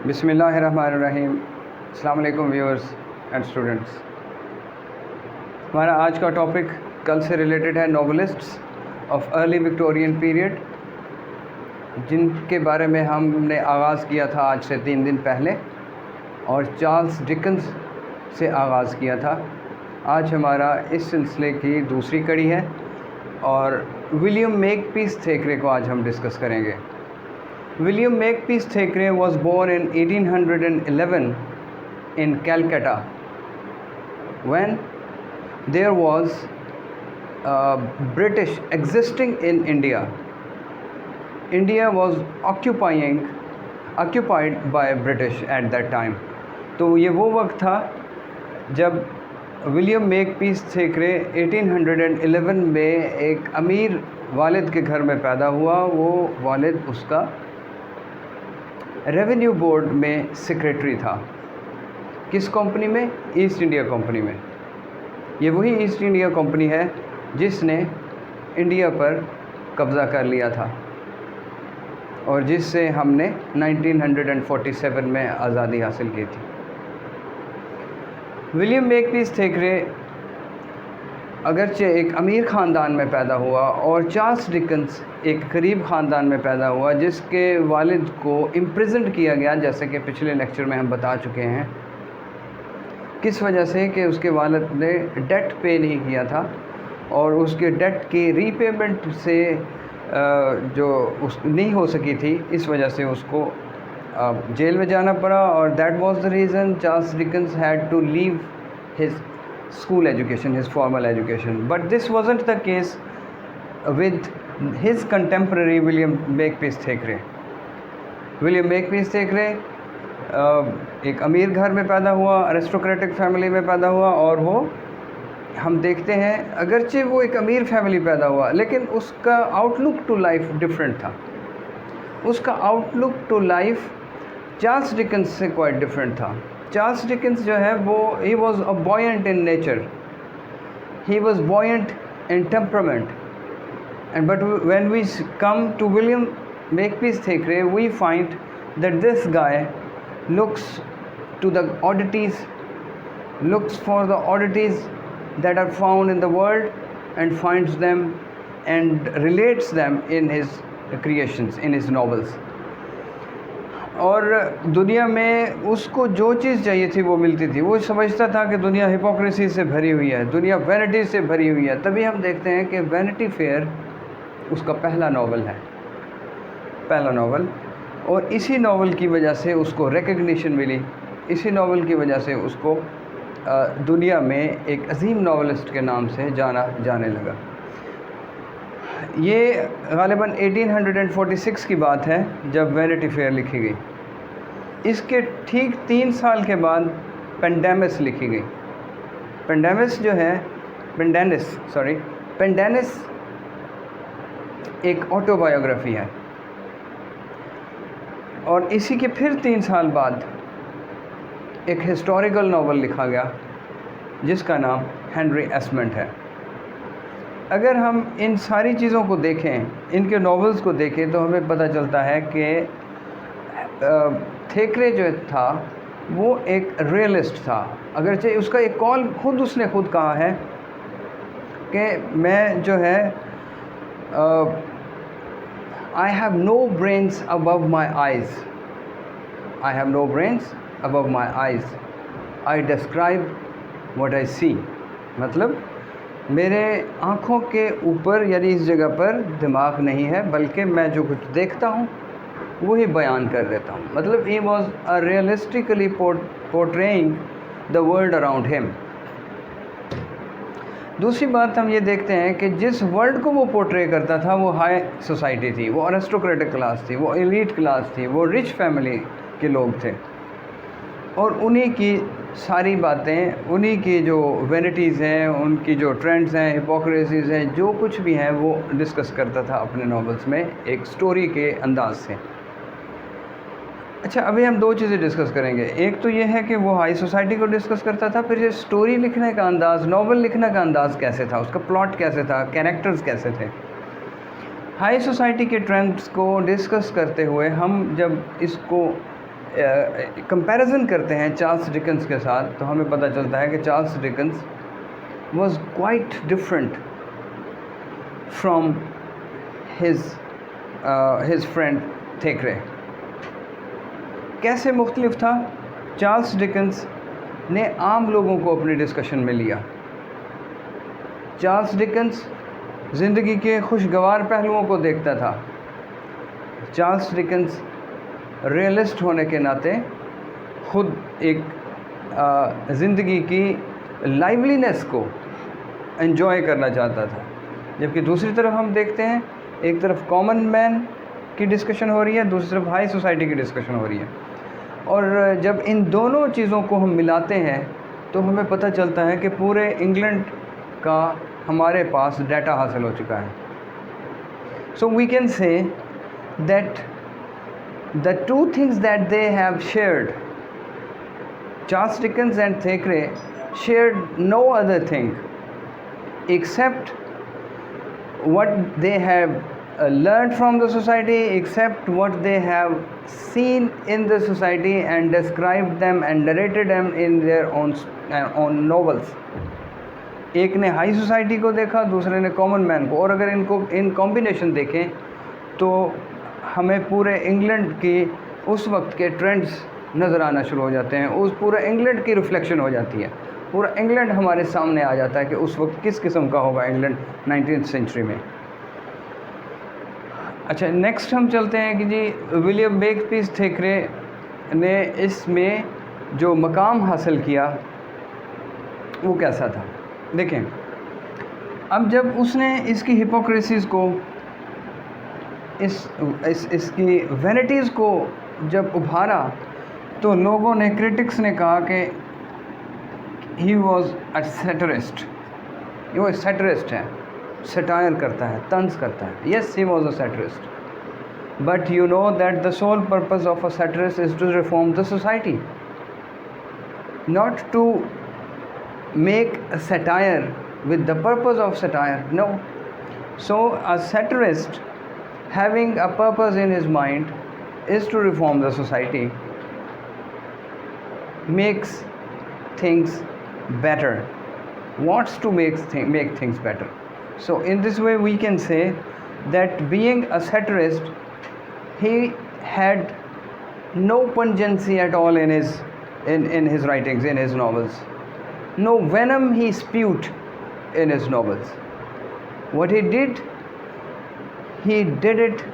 बिस्मिल्लाहिर्रहमानिर्रहीम। अस्सलाम वालेकुम व्यूअर्स एंड स्टूडेंट्स। हमारा आज का टॉपिक कल से रिलेटेड है नॉवेलिस्ट्स ऑफ अर्ली विक्टोरियन पीरियड, जिनके बारे में हमने आगाज़ किया था आज से 3 दिन पहले और चार्ल्स डिकन्स से आगाज़ किया था। आज हमारा इस सिलसिले की दूसरी कड़ी है और विलियम मेकपीस थेकरे को आज हम डिस्कस करेंगे। William Makepeace Thackeray was born in 1811 in Calcutta, when there was British existing in India. India was occupied by British at that time. तो ये वो वक्त था जब विलियम मेकपीस थेकरे 1811 में एक अमीर वालिद के घर में पैदा हुआ। वो वालिद उसका रेवेन्यू बोर्ड में सेक्रेटरी था। किस कंपनी में? ईस्ट इंडिया कंपनी में। ये वही ईस्ट इंडिया कंपनी है जिसने इंडिया पर कब्ज़ा कर लिया था और जिससे हमने 1947 में आज़ादी हासिल की थी। विलियम मेकपीस थेकरे अगरचे एक अमीर ख़ानदान में पैदा हुआ और चार्ल्स डिकन्स एक गरीब ख़ानदान में पैदा हुआ, जिसके वालिद को इम्प्रिजन्ड किया गया, जैसे कि पिछले लेक्चर में हम बता चुके हैं। किस वजह से? कि उसके वालिद ने डेट पे नहीं किया था और उसके डेट की रीपेमेंट से जो उस नहीं हो सकी थी, इस वजह से उसको जेल में जाना पड़ा। और that was the reason Charles Dickens had to leave his school education, his formal education. But this wasn't the case with his contemporary William Makepeace Thackeray. William Makepeace Thackeray एक अमीर घर में पैदा हुआ, अरिस्टोक्रेटिक फैमिली में पैदा हुआ और वो हम देखते हैं अगरचे वो एक अमीर फैमिली पैदा हुआ, लेकिन उसका आउटलुक टू लाइफ डिफरेंट था। उसका outlook to life Charles Dickens से क्वाइट डिफरेंट था। चार्ल्स डिकन्स जो है वो he was a buoyant in nature, he was buoyant in temperament, and but when we come to William Makepeace Thackeray we find that this guy looks to the oddities, looks for the oddities that are found in the world and finds them and relates them in his creations, in his novels. और दुनिया में उसको जो चीज़ चाहिए थी वो मिलती थी। वो समझता था कि दुनिया हिपोक्रेसी से भरी हुई है, दुनिया वैनिटी से भरी हुई है। तभी हम देखते हैं कि वैनिटी फेयर उसका पहला नावल है, पहला नावल, और इसी नावल की वजह से उसको रिकग्निशन मिली। इसी नावल की वजह से उसको दुनिया में एक अजीम नावलिस्ट के नाम से जाना जाने लगा। ये ग़ालिबन 1846 की बात है जब वैनिटी फेयर लिखी गई। इसके ठीक 3 साल के बाद पेंडेनिस लिखी गई। पेंडेनिस जो है पेंडेनिस एक ऑटोबायोग्राफी है। और इसी के फिर 3 साल बाद एक हिस्टोरिकल नावल लिखा गया जिसका नाम हेनरी एस्मंड है। अगर हम इन सारी चीज़ों को देखें, इनके नॉवेल्स को देखें, तो हमें पता चलता है कि थेकरे जो था वो एक रियलिस्ट था। अगरचे उसका एक कॉल उसने खुद कहा है कि मैं जो है I have no brains above my eyes, I have no brains above my eyes, I describe what I see. मतलब मेरे आँखों के ऊपर यानी इस जगह पर दिमाग नहीं है, बल्कि मैं जो कुछ देखता हूँ वही बयान कर देता हूँ। मतलब ही was a realistically portraying the world around him. दूसरी बात हम ये देखते हैं कि जिस वर्ल्ड को वो पोर्ट्रे करता था वो हाई सोसाइटी थी, वो अरिस्टोक्रेटिक क्लास थी, वो एलीट क्लास थी, वो रिच फैमिली के लोग थे। और उन्हीं की सारी बातें, उन्हीं की जो वैनिटीज़ हैं, उनकी जो ट्रेंड्स हैं, हिपोक्रेसीज़ हैं, जो कुछ भी हैं वो डिस्कस करता था अपने नॉवेल्स में एक स्टोरी के अंदाज से। अच्छा, अभी हम 2 चीज़ें डिस्कस करेंगे। एक तो ये है कि वो हाई सोसाइटी को डिस्कस करता था, फिर ये स्टोरी लिखने का अंदाज़, नॉवल लिखने का अंदाज़ कैसे था, उसका प्लॉट कैसे था, कैरेक्टर्स कैसे थे। हाई सोसाइटी के ट्रेंड्स को डिस्कस करते हुए हम जब इसको कंपैरिजन करते हैं चार्ल्स डिकेंस के साथ, तो हमें पता चलता है कि Charles Dickens was quite different from his friend थेकरे। कैसे मुख्तलिफ था? चार्ल्स डिकेंस ने आम लोगों को अपने डिस्कशन में लिया। चार्ल्स डिकेंस ज़िंदगी के खुशगवार पहलुओं को देखता था। चार्ल्स डिकेंस रियलिस्ट होने के नाते खुद एक ज़िंदगी की लाइवलीनेस को एंजॉय करना चाहता था, जबकि दूसरी तरफ हम देखते हैं एक तरफ कॉमन मैन की डिस्कशन हो रही है, दूसरी तरफ हाई सोसाइटी की डिस्कशन हो रही है। और जब इन दोनों चीज़ों को हम मिलाते हैं तो हमें पता चलता है कि पूरे इंग्लैंड का हमारे पास डाटा हासिल हो चुका है। So we can say that the two things that they have shared, Charles Dickens and Thackeray shared no other thing except what they have learned from the society, except what they have seen in the society and described them and narrated them in their own novels. एक ने high society को देखा, दूसरे ने common man को, और अगर इनको इन कॉम्बिनेशन देखें तो हमें पूरे इंग्लैंड की उस वक्त के ट्रेंड्स नज़र आना शुरू हो जाते हैं, उस पूरे इंग्लैंड की रिफ्लेक्शन हो जाती है, पूरा इंग्लैंड हमारे सामने आ जाता है कि उस वक्त किस किस्म का होगा इंग्लैंड 19th सेंचुरी में। अच्छा, नेक्स्ट हम चलते हैं कि जी विलियम मेकपीस थेकरे ने इसमें जो मकाम हासिल किया वो कैसा था। देखें, अब जब उसने इसकी हिपोक्रेसीज़ को, इसकी वैनिटीज़ को जब उभारा तो लोगों ने, क्रिटिक्स ने कहा कि ही वॉज अ सैटरिस्ट, वो सैटरिस्ट है, सटायर करता है, तंज करता है। Yes, he was a satirist, but you know that the sole purpose of a satirist is to reform the society, not to make a satire with the purpose of satire, no. So a satirist having a purpose in his mind is to reform the society, makes things better, wants to make things better. So in this way we can say that being a satirist, he had no pungency at all in his writings, in his novels. No venom he spewed in his novels. What he did it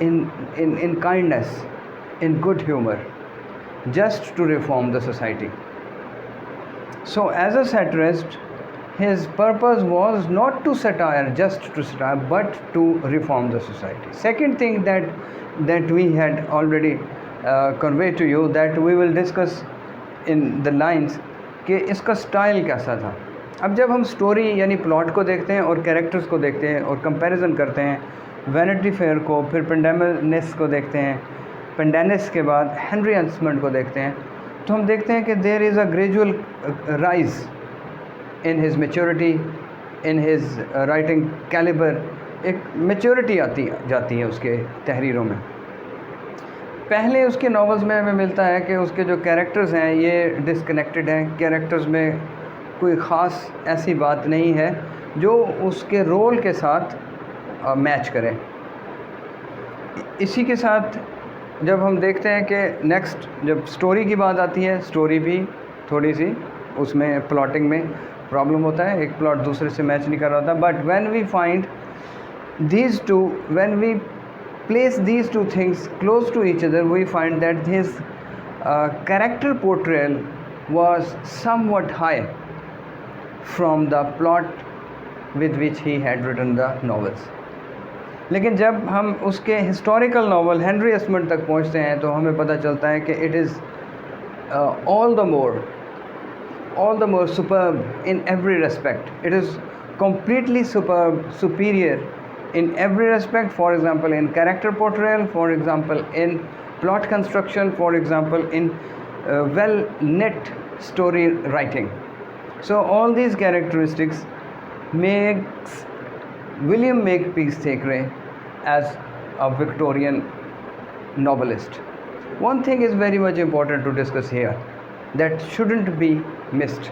in kindness, in good humor, just to reform the society. So as a satirist, his purpose was not to satire, just to satire, but to reform the society. Second thing that we had already conveyed to you, that we will discuss in the lines कि इसका style कैसा था। अब जब हम story यानी plot को देखते हैं और कैरेक्टर्स को देखते हैं और कंपैरिजन करते हैं, वैनिटी फेयर को, फिर पेंडेनेस को देखते हैं, पेंडेनेस के बाद हेनरी एस्मंड को देखते हैं, तो हम देखते हैं कि there is a gradual rise in his maturity, in his writing calibre, एक मैच्योरिटी आती जाती है उसके तहरीरों में। पहले उसके नॉवेल्स में हमें मिलता है कि उसके जो कैरेक्टर्स हैं ये डिसकनेक्टेड हैं, कैरेक्टर्स में कोई ख़ास ऐसी बात नहीं है जो उसके रोल के साथ मैच करे। इसी के साथ जब हम देखते हैं कि नेक्स्ट जब स्टोरी की बात आती है, स्टोरी भी थोड़ी सी उसमें प्लॉटिंग में प्रॉब्लम होता है, एक प्लॉट दूसरे से मैच नहीं कर रहा होता। But when we find these two, when we place these two things close to each other, we find that his character portrayal was somewhat high from the plot with which he had written the novels. लेकिन जब हम उसके historical novel Henry एस्मंड तक पहुंचते हैं तो हमें पता चलता है कि it is all the more superb in every respect. It is completely superb, superior in every respect. For example, in character portrayal, for example, in plot construction, for example, in well knit story writing. So all these characteristics makes William Makepeace Thackeray as a Victorian novelist. One thing is very much important to discuss here that shouldn't be missed.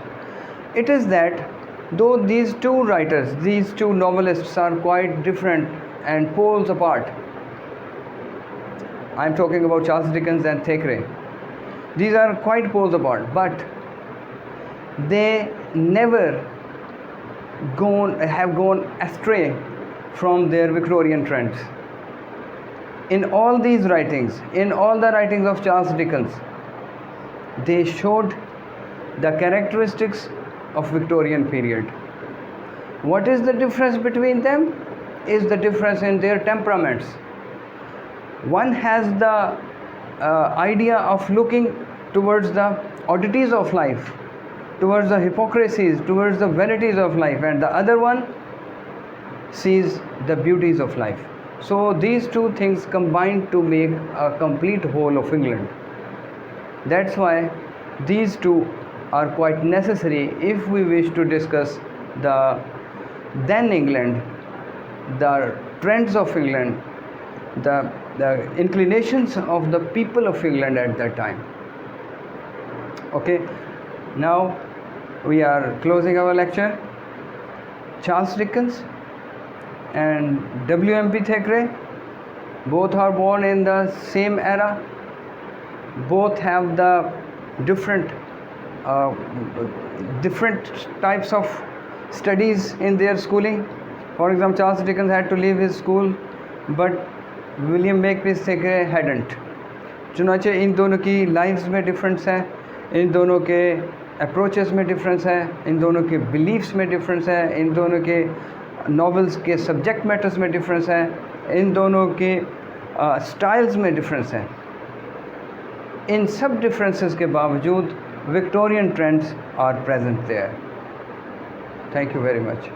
It is that though these two writers, these two novelists are quite different and poles apart, I'm talking about Charles Dickens and Thackeray. These are quite poles apart, but they never have gone astray from their Victorian trends. In all these writings, in all the writings of Charles Dickens, they showed the characteristics of Victorian period. What is the difference between them? Is the difference in their temperaments. One has the idea of looking towards the oddities of life, towards the hypocrisies, towards the vanities of life, and the other one sees the beauties of life. So these two things combine to make a complete whole of England. That's why these two are quite necessary if we wish to discuss the then England, the trends of England, the inclinations of the people of England at that time. Okay, now we are closing our lecture. Charles Dickens and W.M.P. Thackeray, both are born in the same era, both have the different types of studies in their schooling. For example, Charles Dickens had to leave his school, but William Makepeace Thackeray hadn't. चुनाचे इन दोनों की lives में difference है, इन दोनों के approaches में difference है, इन दोनों के बिलीफ्स में डिफरेंस है, इन दोनों के नॉवेल्स के सब्जेक्ट मैटर्स में डिफरेंस है, इन दोनों के स्टाइल्स में डिफरेंस है. इन सब डिफरेंसेस के बावजूद Victorian trends are present there. Thank you very much.